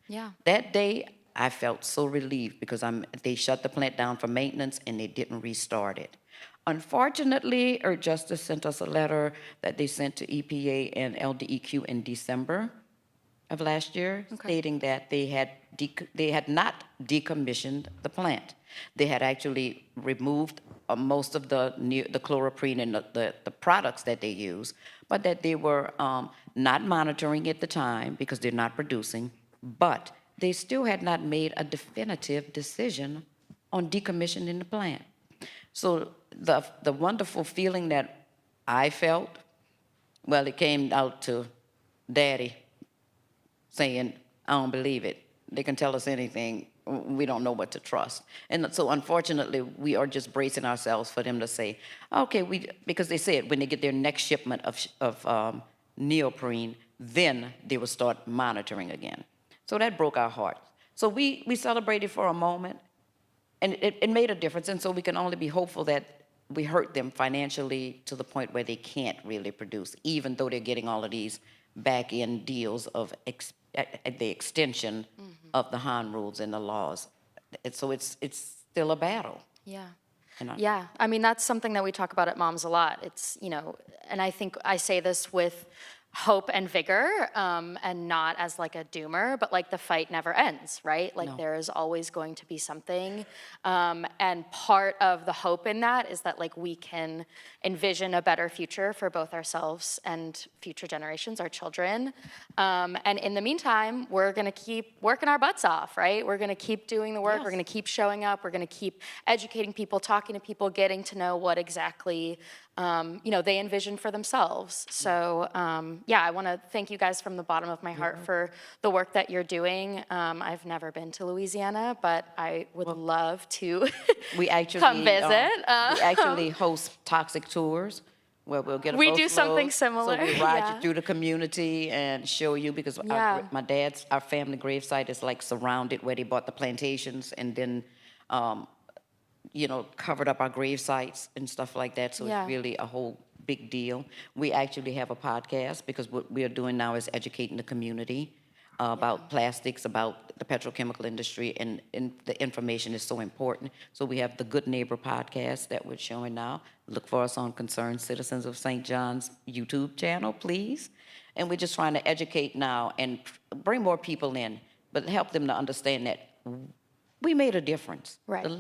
Yeah. That day, I felt so relieved because they shut the plant down for maintenance and they didn't restart it. Unfortunately, our justice sent us a letter that they sent to EPA and LDEQ in December of last year, Okay. stating that they had not decommissioned the plant. They had actually removed most of the chloroprene and the products that they use, but that they were not monitoring at the time because they're not producing, but they still had not made a definitive decision on decommissioning the plant. So the wonderful feeling that I felt, well, it came out to Daddy saying, I don't believe it. They can tell us anything. We don't know what to trust. And so unfortunately, we are just bracing ourselves for them to say, okay, because they said when they get their next shipment of neoprene, then they will start monitoring again. So that broke our hearts. So we celebrated for a moment, and it made a difference. And so we can only be hopeful that we hurt them financially to the point where they can't really produce, even though they're getting all of these back-end deals of the extension of the Han rules and the laws. So it's still a battle. Yeah. And Yeah, I mean, that's something that we talk about at Moms a lot. It's, you know, and I think I say this with hope and vigor, and not as like a doomer, but like the fight never ends, right? Like No. there is always going to be something. And part of the hope in that is that like we can envision a better future for both ourselves and future generations, our children. And in the meantime, we're gonna keep working our butts off, right? We're gonna keep doing the work, Yes. we're gonna keep showing up, we're gonna keep educating people, talking to people, getting to know what exactly you know, they envision for themselves. So yeah, I want to thank you guys from the bottom of my heart for the work that you're doing. I've never been to Louisiana, but I would love to We actually come visit. we actually host toxic tours where we'll get a We do busload. something similar, So we ride yeah. you through the community and show you, because Yeah. our family gravesite is like surrounded where they bought the plantations, and then you know, covered up our grave sites and stuff like that. So Yeah. it's really a whole big deal. We actually have a podcast because what we are doing now is educating the community about plastics, about the petrochemical industry, and the information is so important. So we have the Good Neighbor podcast that we're showing now. Look for us on Concerned Citizens of St. John's YouTube channel, please. And we're just trying to educate now and bring more people in, but help them to understand that we made a difference. Right. The little